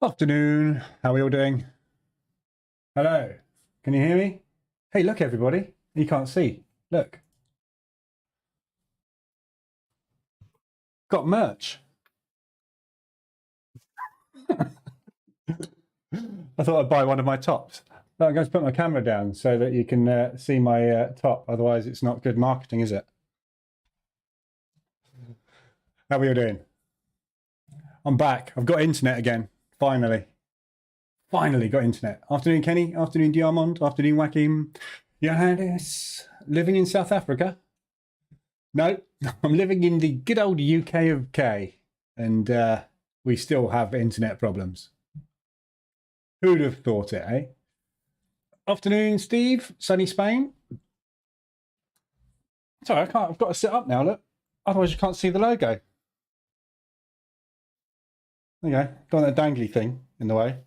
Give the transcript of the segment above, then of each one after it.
Afternoon. How are we all doing? Hello. Can you hear me? Hey, look, everybody. You can't see. Look. Got merch. I thought I'd buy one of my tops. No, I'm going to put my camera down so that you can see my top. Otherwise, it's not good marketing, is it? How are we all doing? I'm back. I've got internet again. Finally. Finally got internet. Afternoon, Kenny. Afternoon, Diamond. Afternoon, Joachim. Johannes. Living in South Africa? No, I'm living in the good old UK of K, and we still have internet problems. Who'd have thought it, eh? Afternoon, Steve. Sunny Spain. Sorry, I've got to sit up now, look. Otherwise you can't see the logo. There you go. Don't want that dangly thing in the way.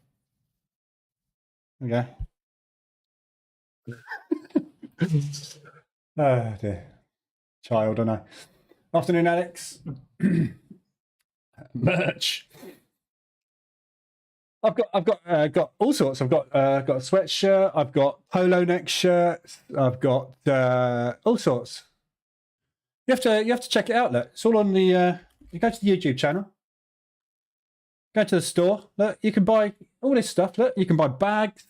There you go. Oh dear. Child, I know. Afternoon, Alex. Merch. I've got all sorts. I've got a sweatshirt. I've got polo neck shirts. I've got all sorts. You have to check it out. Look, it's all on the. You go to the YouTube channel. Go to the store. Look, you can buy all this stuff. Look, you can buy bags.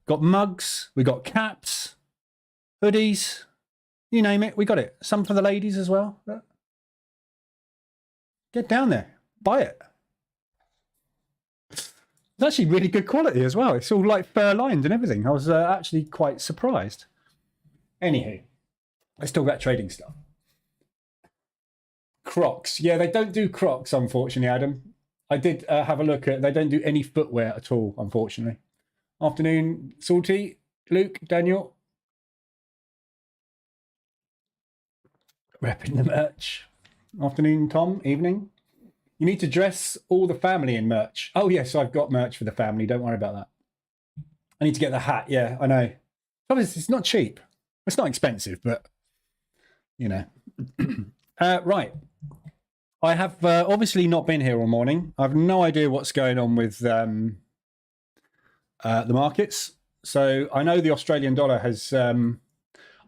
Got mugs. We got caps, hoodies. You name it, we got it. Some for the ladies as well. Look. Get down there, buy it. It's actually really good quality as well. It's all like fur lined and everything. I was actually quite surprised. Anywho, let's talk about trading stuff. Crocs. Yeah, they don't do Crocs, unfortunately, Adam. I did have a look at, they don't do any footwear at all, unfortunately. Afternoon, Salty, Luke, Daniel. Repping the merch. Afternoon, Tom, evening. You need to dress all the family in merch. Oh, yes, I've got merch for the family. Don't worry about that. I need to get the hat. Yeah, I know. Obviously, it's not cheap. It's not expensive, but, you know. Right. I have obviously not been here all morning. I have no idea what's going on with the markets. So I know the Australian dollar has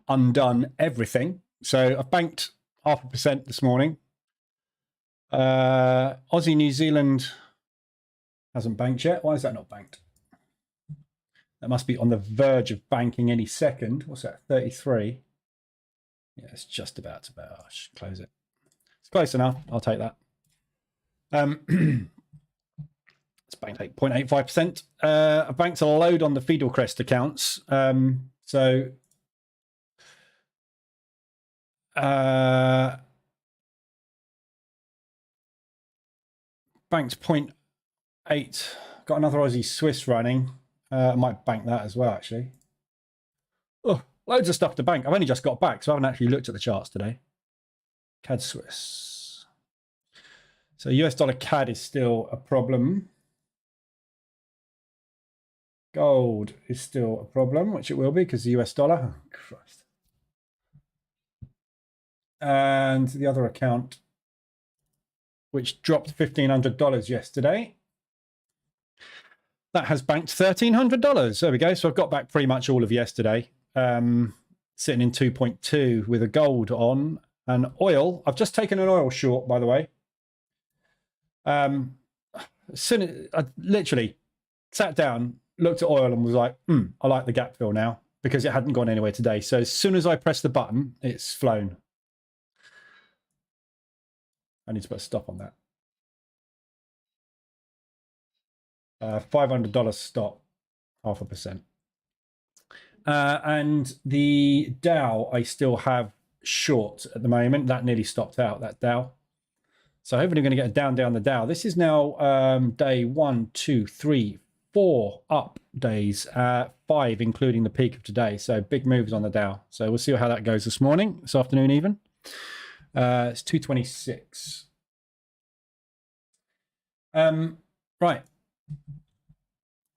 undone everything. So I've banked 0.5% this morning. Aussie New Zealand hasn't banked yet. Why is that not banked? That must be on the verge of banking any second. What's that? 33. Yeah, it's just about to. I should close it. It's close enough. I'll take that. It's banked 8.85%. I banked a load on the Fidelcrest accounts. So banked 0.8. Got another Aussie Swiss running. I might bank that as well, actually. Oh, loads of stuff to bank. I've only just got back, so I haven't actually looked at the charts today. CAD Swiss. So US dollar CAD is still a problem. Gold is still a problem, which it will be because the US dollar. Oh, Christ. And the other account, which dropped $1,500 yesterday, that has banked $1,300. There we go. So I've got back pretty much all of yesterday. Sitting in 2.2 with a gold on and oil. I've just taken an oil short, by the way. Soon as I literally sat down, looked at oil and was like, I like the gap fill now because it hadn't gone anywhere today. So as soon as I press the button, it's flown. I need to put a stop on that. $500 stop, 0.5%. And the Dow, I still have short at the moment. That nearly stopped out, that Dow. So hopefully we're going to get a down the Dow. This is now day 1, 2, 3, 4 up days, 5 including the peak of today. So big moves on the Dow. So we'll see how that goes this morning, this afternoon even. It's 226. Right.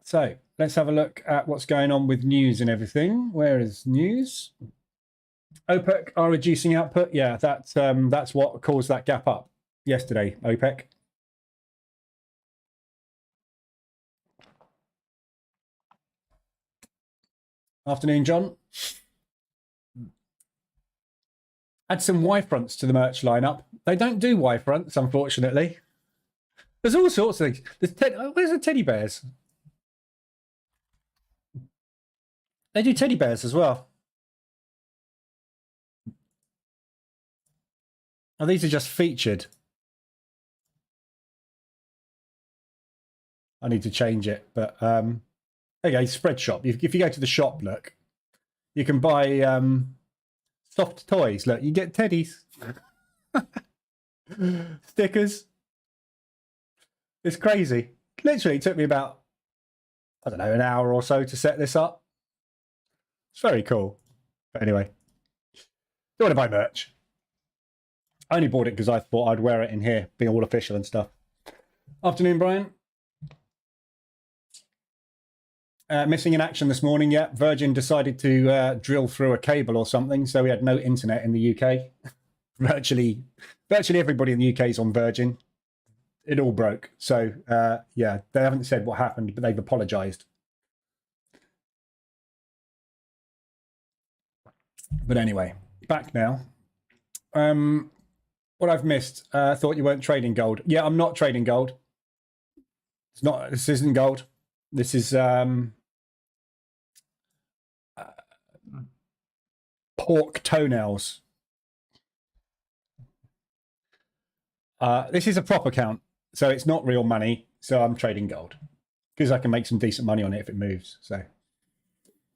So let's have a look at what's going on with news and everything. Where is news? OPEC are reducing output. Yeah, that's what caused that gap up yesterday, OPEC. Afternoon, John. Add some Y fronts to the merch lineup. They don't do Y fronts, unfortunately. There's all sorts of things. Where's the teddy bears? They do teddy bears as well. Oh, these are just featured. I need to change it, but okay, spread shop. If you go to the shop, look, you can buy soft toys. Look, you get teddies, stickers. It's crazy. Literally, it took me about, I don't know, an hour or so to set this up. It's very cool. But anyway, don't want to buy merch. I only bought it because I thought I'd wear it in here, be all official and stuff. Afternoon, Brian. Missing in action this morning, yeah. Virgin decided to drill through a cable or something, so we had no internet in the UK. virtually everybody in the UK is on Virgin. It all broke. So, yeah, they haven't said what happened, but they've apologised. But anyway, back now. What I've missed, thought you weren't trading gold. Yeah, I'm not trading gold. It's not. This isn't gold. This is pork toenails. This is a prop account, so it's not real money. So I'm trading gold because I can make some decent money on it if it moves. So,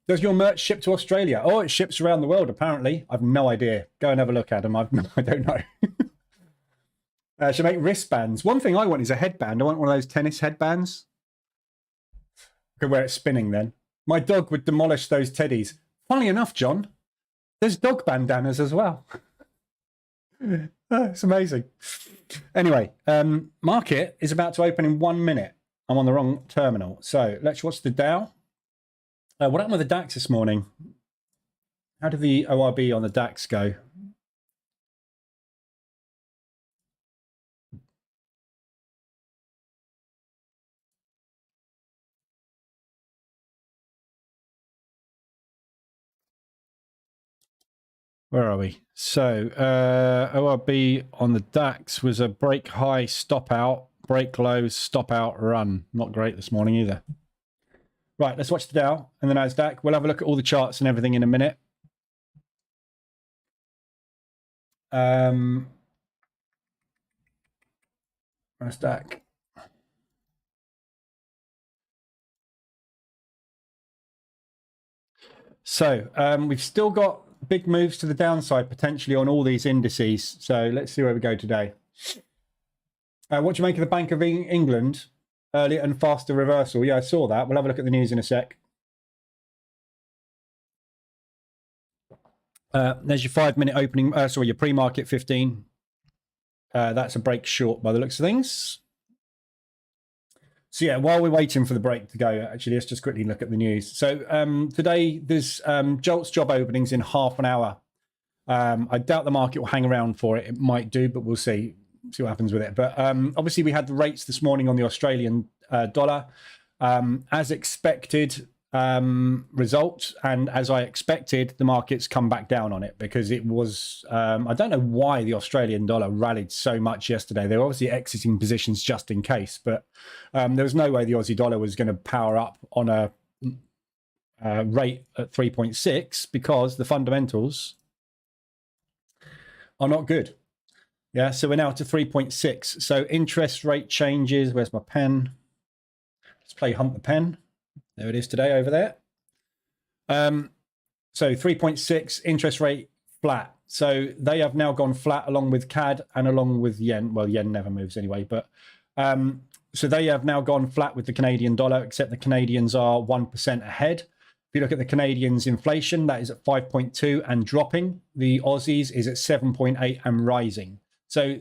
does your merch ship to Australia? Oh, it ships around the world apparently. I've no idea. Go and have a look at them. I don't know. Should make wristbands. One thing I want is a headband. I want one of those tennis headbands. I could wear it spinning then. My dog would demolish those teddies. Funnily enough, John, there's dog bandanas as well. It's amazing. Anyway, market is about to open in 1 minute. I'm on the wrong terminal. So let's watch the Dow. What happened with the DAX this morning? How did the ORB on the DAX go? Where are we? So ORB on the DAX was a break high, stop out, break low, stop out, run. Not great this morning either. Right, let's watch the Dow and the NASDAQ. We'll have a look at all the charts and everything in a minute. NASDAQ. So we've still got big moves to the downside potentially on all these indices. So let's see where we go today. What do you make of the Bank of England earlier and faster reversal? Yeah, I saw that. We'll have a look at the news in a sec. There's your 5 minute opening. Sorry, your pre-market 15. That's a break short by the looks of things. So yeah, while we're waiting for the break to go, actually, let's just quickly look at the news. So today there's JOLTS job openings in half an hour. I doubt the market will hang around for it. It might do, but we'll see what happens with it. But obviously we had the rates this morning on the Australian dollar. As expected result, and as I expected, the market's come back down on it because it was, I don't know why the Australian dollar rallied so much yesterday. They were obviously exiting positions just in case, but there was no way the Aussie dollar was going to power up on a rate at 3.6 because the fundamentals are not good. Yeah, so we're now to 3.6. So interest rate changes. Where's my pen? Let's play Hunt the Pen. There it is today over there. So 3.6 interest rate flat. So they have now gone flat along with CAD and along with yen. Well, yen never moves anyway, but so they have now gone flat with the Canadian dollar, except the Canadians are 1% ahead. If you look at the Canadians inflation, that is at 5.2 and dropping. The Aussies is at 7.8 and rising. So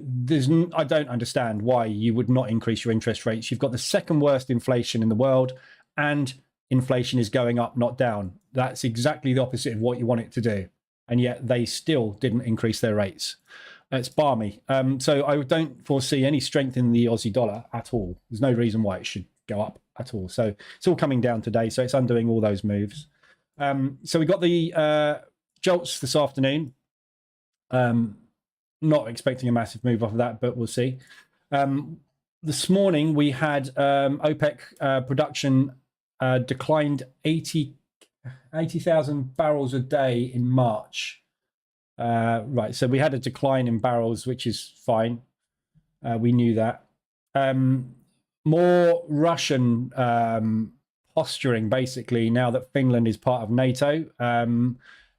I don't understand why you would not increase your interest rates. You've got the second worst inflation in the world, and inflation is going up, not down. That's exactly the opposite of what you want it to do. And yet they still didn't increase their rates. It's balmy. So I don't foresee any strength in the Aussie dollar at all. There's no reason why it should go up at all. So it's all coming down today. So it's undoing all those moves. So we got the jolts this afternoon. Not expecting a massive move off of that, but we'll see. This morning we had OPEC production declined 80,000 barrels a day in March. Right, so we had a decline in barrels, which is fine. We knew that. More Russian posturing, basically, now that Finland is part of NATO.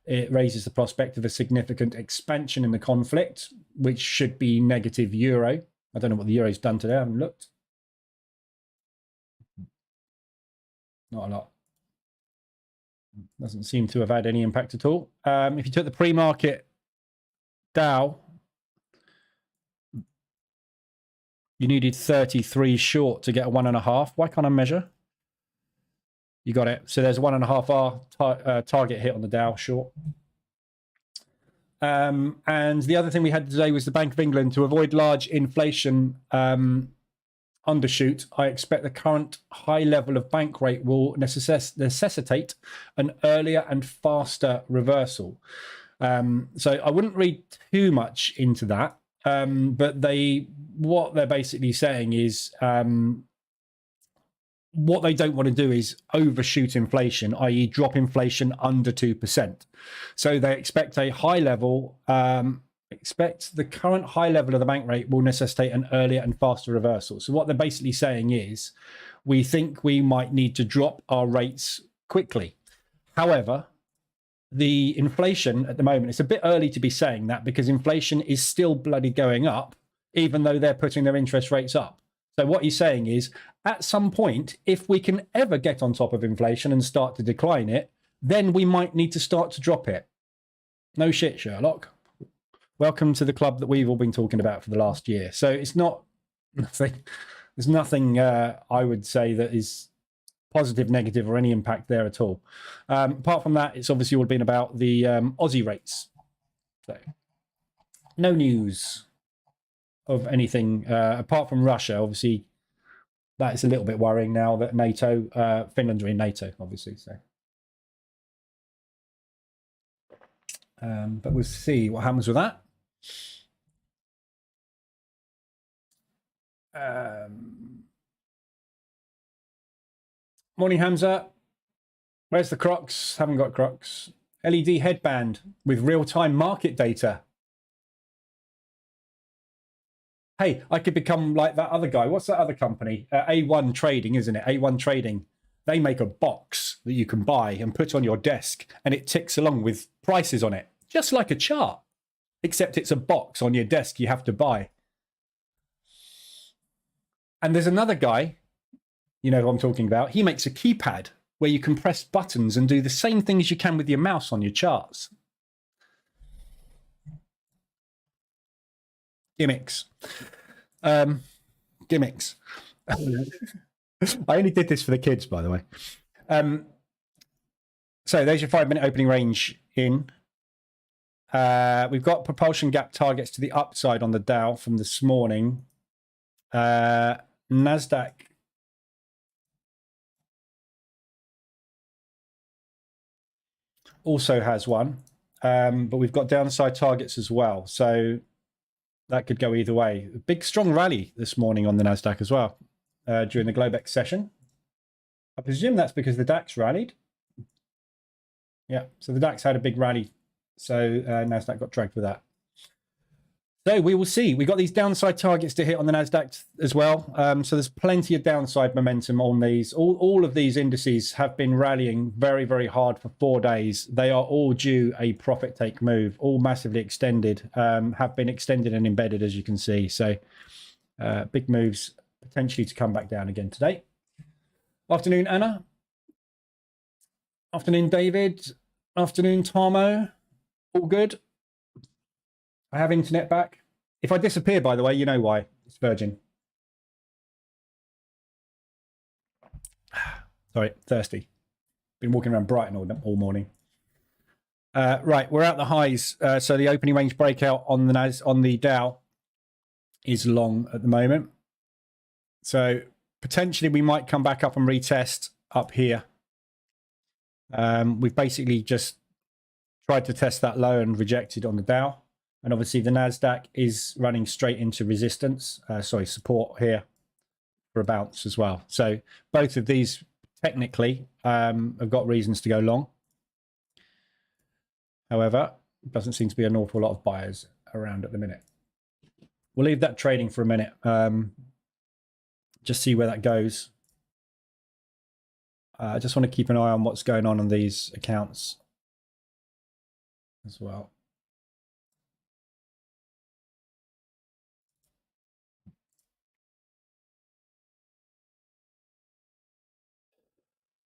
It raises the prospect of a significant expansion in the conflict, which should be negative euro. I don't know what the euro's done today. I haven't looked. Not a lot. Doesn't seem to have had any impact at all. If you took the pre-market Dow, you needed 33 short to get a 1.5. Why can't I measure? You got it. So there's a 1.5 R target hit on the Dow short. And the other thing we had today was the Bank of England to avoid large inflation undershoot. I expect the current high level of bank rate will necessitate an earlier and faster reversal. So I wouldn't read too much into that. But what they're basically saying is what they don't want to do is overshoot inflation, i.e. drop inflation under 2%. So they expect a high level, expect the current high level of the bank rate will necessitate an earlier and faster reversal. So what they're basically saying is we think we might need to drop our rates quickly. However, the inflation at the moment, it's a bit early to be saying that because inflation is still bloody going up, even though they're putting their interest rates up. So what he's saying is, at some point, if we can ever get on top of inflation and start to decline it, then we might need to start to drop it. No shit, Sherlock. Welcome to the club that we've all been talking about for the last year. So it's not nothing. There's nothing I would say that is positive, negative, or any impact there at all. Apart from that, it's obviously all been about the Aussie rates. So no news of anything apart from Russia. Obviously, that is a little bit worrying now that NATO, Finland's in NATO, obviously. So, but we'll see what happens with that. Morning, Hamza. Where's the Crocs? Haven't got Crocs. LED headband with real-time market data. Hey, I could become like that other guy. What's that other company? A1 Trading, isn't it? A1 Trading. They make a box that you can buy and put on your desk, and it ticks along with prices on it, just like a chart, except it's a box on your desk you have to buy. And there's another guy, you know who I'm talking about. He makes a keypad where you can press buttons and do the same thing as you can with your mouse on your charts. Gimmicks. Gimmicks. I only did this for the kids, by the way. So there's your 5-minute opening range in. We've got propulsion gap targets to the upside on the Dow from this morning. NASDAQ. Also has one, but we've got downside targets as well. So that could go either way. A big, strong rally this morning on the NASDAQ as well during the Globex session. I presume that's because the DAX rallied. Yeah, so the DAX had a big rally, so NASDAQ got dragged with that. So we will see. We got these downside targets to hit on the NASDAQ as well. So there's plenty of downside momentum on these. All of these indices have been rallying very, very hard for 4 days. They are all due a profit take move, all massively extended, have been extended and embedded, as you can see. So big moves potentially to come back down again today. Afternoon, Anna. Afternoon, David. Afternoon, Tomo. All good? I have internet back. If I disappear, by the way, you know why. It's Virgin. Sorry, thirsty. Been walking around Brighton all morning. Right, we're at the highs. So the opening range breakout on the Dow is long at the moment. So potentially we might come back up and retest up here. We've basically just tried to test that low and rejected on the Dow. And obviously the NASDAQ is running straight into resistance, support here for a bounce as well. So both of these technically have got reasons to go long. However, it doesn't seem to be an awful lot of buyers around at the minute. We'll leave that trading for a minute. Just see where that goes. I just want to keep an eye on what's going on these accounts as well.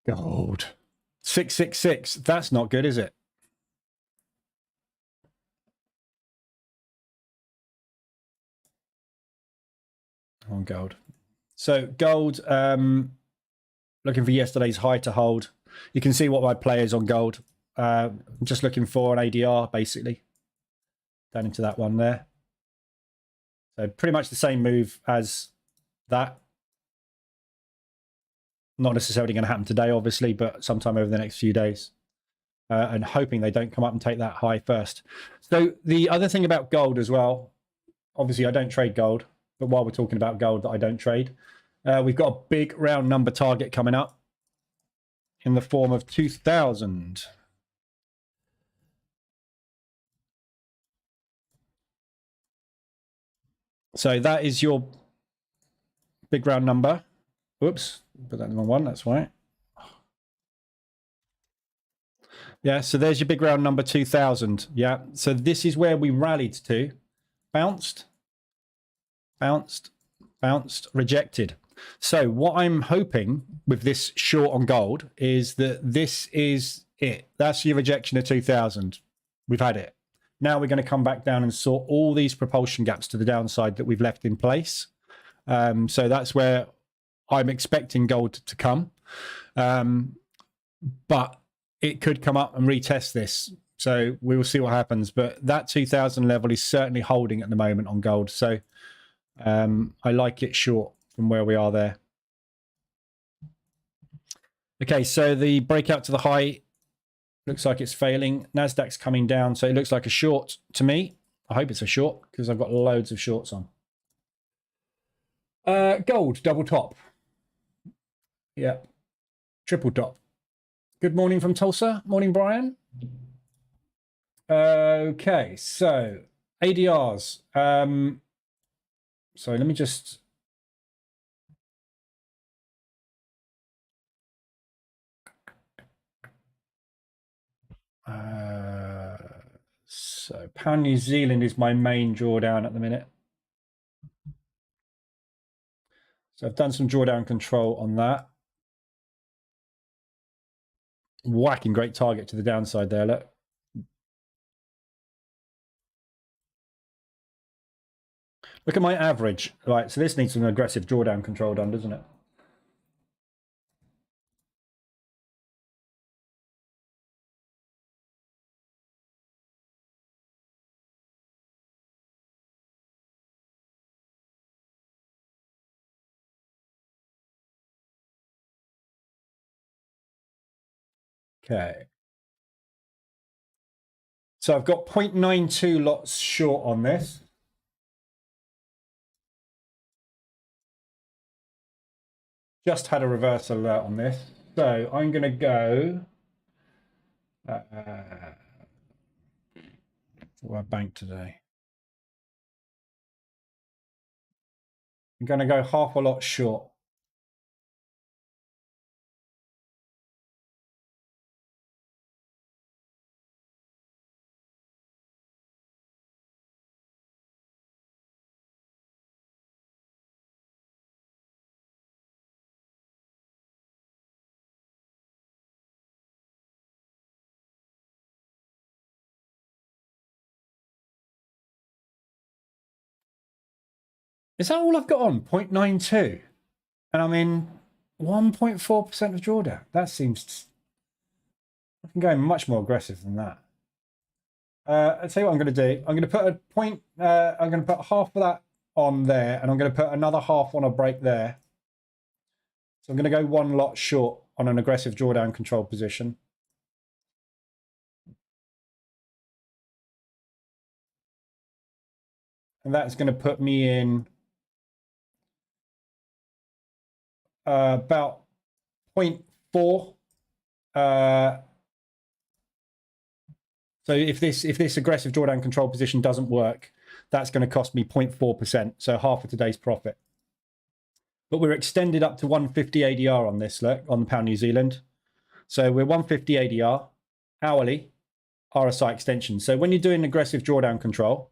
Gold. 666. That's not good, is it? On gold. So gold, looking for yesterday's high to hold. You can see what my play is on gold. I'm just looking for an ADR, basically. Down into that one there. So pretty much the same move as that. Not necessarily going to happen today, obviously, but sometime over the next few days. And hoping they don't come up and take that high first. So the other thing about gold as well, obviously I don't trade gold, but while we're talking about gold that I don't trade, we've got a big round number target coming up in the form of 2,000. So that is your big round number. Whoops, put that in the wrong one, that's right. Yeah, so there's your big round number 2,000. Yeah, so this is where we rallied to. Bounced, bounced, bounced, rejected. So what I'm hoping with this short on gold is that this is it. That's your rejection at 2,000. We've had it. Now we're going to come back down and sort all these propulsion gaps to the downside that we've left in place. So that's where I'm expecting gold to come. But it could come up and retest this. So we will see what happens. But that 2,000 level is certainly holding at the moment on gold. So I like it short from where we are there. Okay, so the breakout to the high looks like it's failing. NASDAQ's coming down, so it looks like a short to me. I hope it's a short because I've got loads of shorts on. Gold, double top. Yeah, triple top. Good morning from Tulsa. Morning, Brian. Okay, so ADRs. So let me just... so pound New Zealand is my main drawdown at the minute. So I've done some drawdown control on that. Whacking great target to the downside there, look. Look at my average. Right, so this needs some aggressive drawdown control done, doesn't it? Okay. So I've got 0.92 lots short on this. Just had a reversal alert on this. So I'm going to go... for our bank today. I'm going to go half a lot short. Is that all I've got on? 0.92? And I'm in 1.4% of drawdown. That seems... I can go much more aggressive than that. I'll tell you what I'm going to do. I'm going to put a point... I'm going to put half of that on there, and I'm going to put another half on a break there. So I'm going to go one lot short on an aggressive drawdown control position. And that's going to put me in about 0.4. So if this aggressive drawdown control position doesn't work, that's going to cost me 0.4%, so half of today's profit. But we're extended up to 150 ADR on this, look, on the pound New Zealand. So we're 150 ADR, hourly, RSI extension. So when you're doing aggressive drawdown control,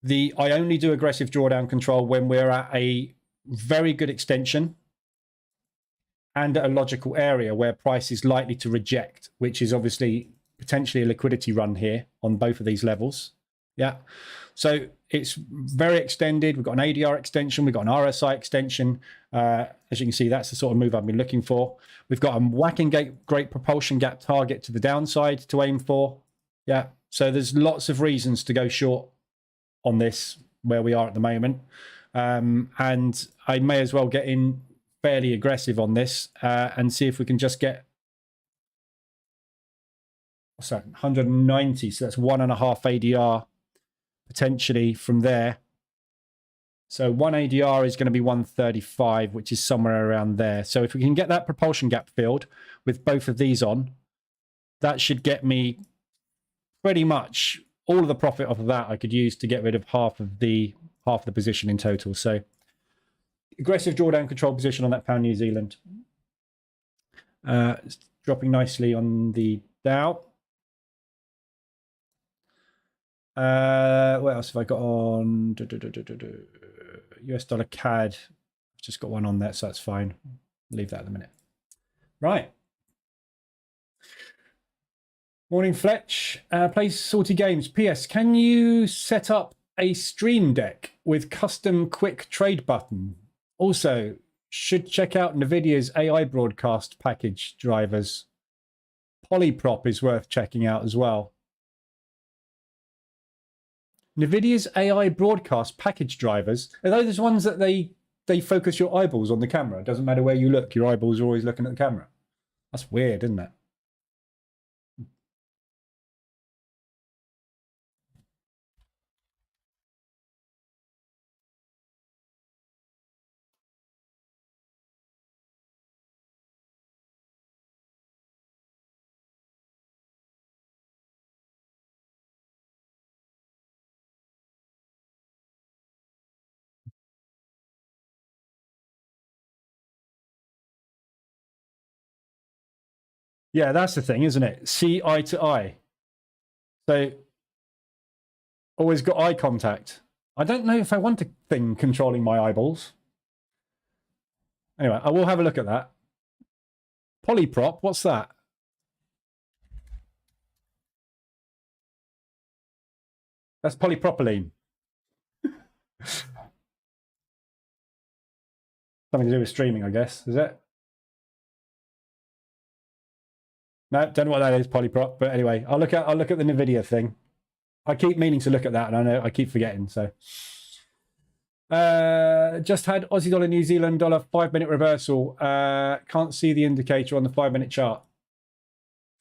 I only do aggressive drawdown control when we're at a very good extension and at a logical area where price is likely to reject, which is obviously potentially a liquidity run here on both of these levels. Yeah. So it's very extended. We've got an ADR extension. We've got an RSI extension. As you can see, that's the sort of move I've been looking for. We've got a whacking great propulsion gap target to the downside to aim for. Yeah. So there's lots of reasons to go short on this where we are at the moment. And I may as well get in fairly aggressive on this and see if we can just get, what's that, 190. So that's 1.5 ADR potentially from there. So 1 ADR is going to be 135, which is somewhere around there. So if we can get that propulsion gap filled with both of these on, that should get me pretty much all of the profit off of that. I could use to get rid of half of the position in total. So aggressive drawdown control position on that pound New Zealand. It's dropping nicely on the Dow. What else have I got on? US dollar CAD. I've just got one on there, so that's fine. Leave that at the minute. Right. Morning, Fletch. Plays Salty Games. PS, can you set up a stream deck with custom quick trade button? Also, should check out NVIDIA's AI broadcast package drivers. Polyprop is worth checking out as well. NVIDIA's AI broadcast package drivers, are those ones that they focus your eyeballs on the camera? It doesn't matter where you look, your eyeballs are always looking at the camera. That's weird, isn't it? Yeah, that's the thing, isn't it? See eye to eye. So always got eye contact. I don't know if I want a thing controlling my eyeballs. Anyway, I will have a look at that. Polyprop, what's that? That's polypropylene. Something to do with streaming, I guess, is it? No, don't know what that is, polyprop. But anyway, I'll look at the NVIDIA thing. I keep meaning to look at that, and I know I keep forgetting. So, just had Aussie dollar, New Zealand dollar 5-minute reversal. Can't see the indicator on the 5-minute chart.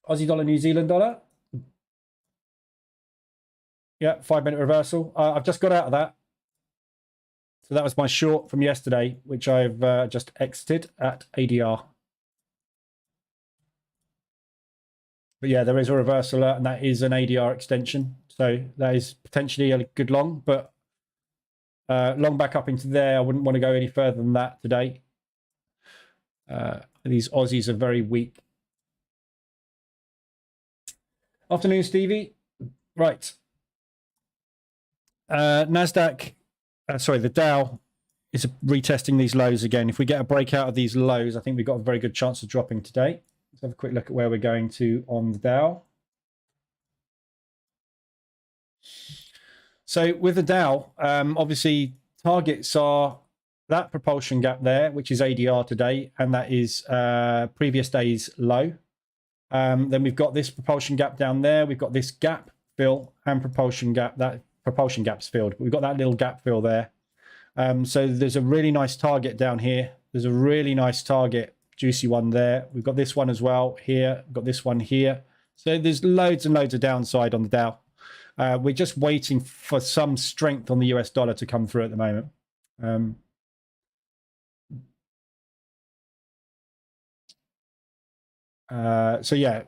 Aussie dollar, New Zealand dollar. Yeah, 5-minute reversal. I've just got out of that. So that was my short from yesterday, which I've just exited at ADR. But yeah, there is a reversal, and that is an ADR extension. So that is potentially a good long, but long back up into there. I wouldn't want to go any further than that today. These Aussies are very weak. Afternoon, Stevie. Right. NASDAQ, sorry, the Dow is retesting these lows again. If we get a breakout of these lows, I think we've got a very good chance of dropping today. Let's have a quick look at where we're going to on the Dow. So with the Dow, obviously targets are that propulsion gap there, which is ADR today, and that is previous day's low. Then we've got this propulsion gap down there. We've got this gap fill and propulsion gap. That propulsion gap's filled. We've got that little gap fill there. So there's a really nice target down here. There's a really nice target, juicy one there. We've got this one as well here. We've got this one here. So there's loads and loads of downside on the Dow. We're just waiting for some strength on the US dollar to come through at the moment. So yeah,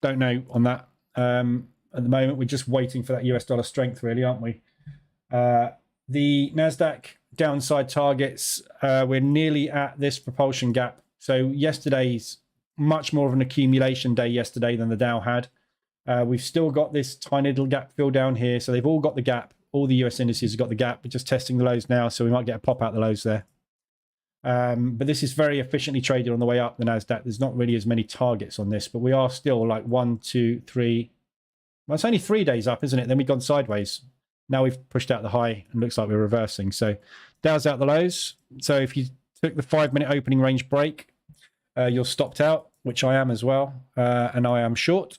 don't know on that. At the moment, we're just waiting for that US dollar strength, really, aren't we? The NASDAQ downside targets, we're nearly at this propulsion gap. So yesterday's much more of an accumulation day yesterday than the Dow had. We've still got this tiny little gap fill down here. So they've all got the gap. All the US indices have got the gap. We're just testing the lows now, so we might get a pop out the lows there. But this is very efficiently traded on the way up, the NASDAQ. There's not really as many targets on this, but we are still like 1, 2, 3. Well, it's only 3 days up, isn't it? Then we've gone sideways. Now we've pushed out the high and looks like we're reversing. So Dow's out the lows. So if you took the 5-minute opening range break, you're stopped out, which I am as well. And I am short.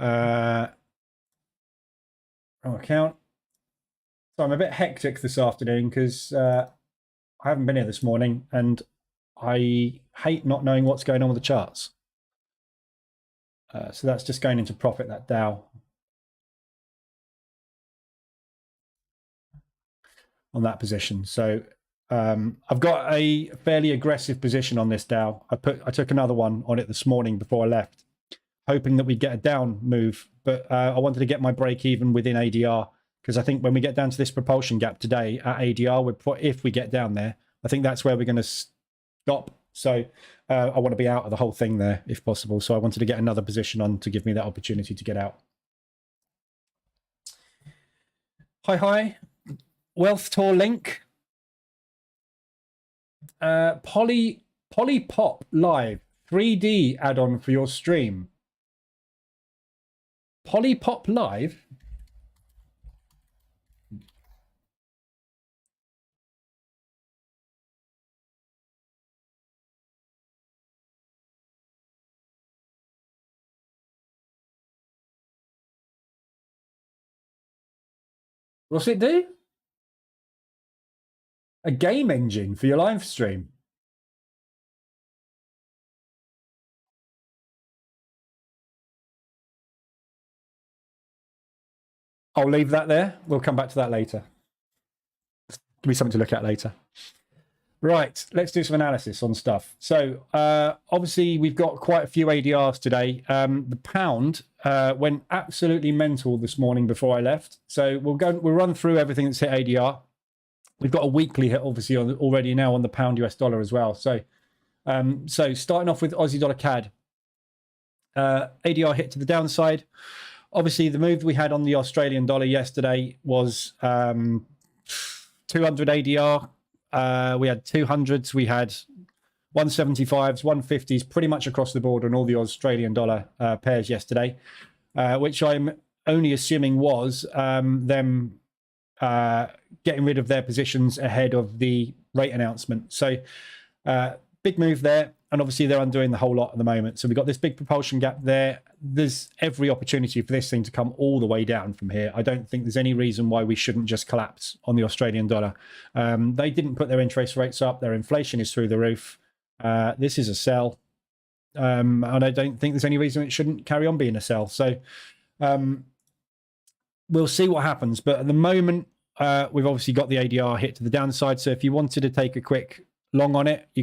Wrong account. So I'm a bit hectic this afternoon because I haven't been here this morning and I hate not knowing what's going on with the charts. So that's just going into profit, that Dow. On that position. So I've got a fairly aggressive position on this Dow. I took another one on it this morning before I left, hoping that we'd get a down move. But I wanted to get my break even within ADR, because I think when we get down to this propulsion gap today at ADR, if we get down there, I think that's where we're going to stop. So I want to be out of the whole thing there if possible. So I wanted to get another position on to give me that opportunity to get out. Hi. Wealth Tour link. Polypop Live 3D add-on for your stream. Polypop Live. What's it do? A game engine for your live stream. I'll leave that there. We'll come back to that later. Give me something to look at later. Right, let's do some analysis on stuff. So obviously we've got quite a few ADRs today. The pound went absolutely mental this morning before I left. So we'll run through everything that's hit ADR. We've got a weekly hit, obviously, already now on the pound US dollar as well. So, starting off with Aussie dollar CAD, ADR hit to the downside. Obviously, the move we had on the Australian dollar yesterday was 200 ADR. We had 200s, we had 175s, 150s, pretty much across the board on all the Australian dollar pairs yesterday, which I'm only assuming was them getting rid of their positions ahead of the rate announcement. So big move there. And obviously they're undoing the whole lot at the moment. So we've got this big propulsion gap there. There's every opportunity for this thing to come all the way down from here. I don't think there's any reason why we shouldn't just collapse on the Australian dollar. They didn't put their interest rates up. Their inflation is through the roof. This is a sell. And I don't think there's any reason it shouldn't carry on being a sell. So we'll see what happens. But at the moment, we've obviously got the ADR hit to the downside. So if you wanted to take a quick long on it, you're going to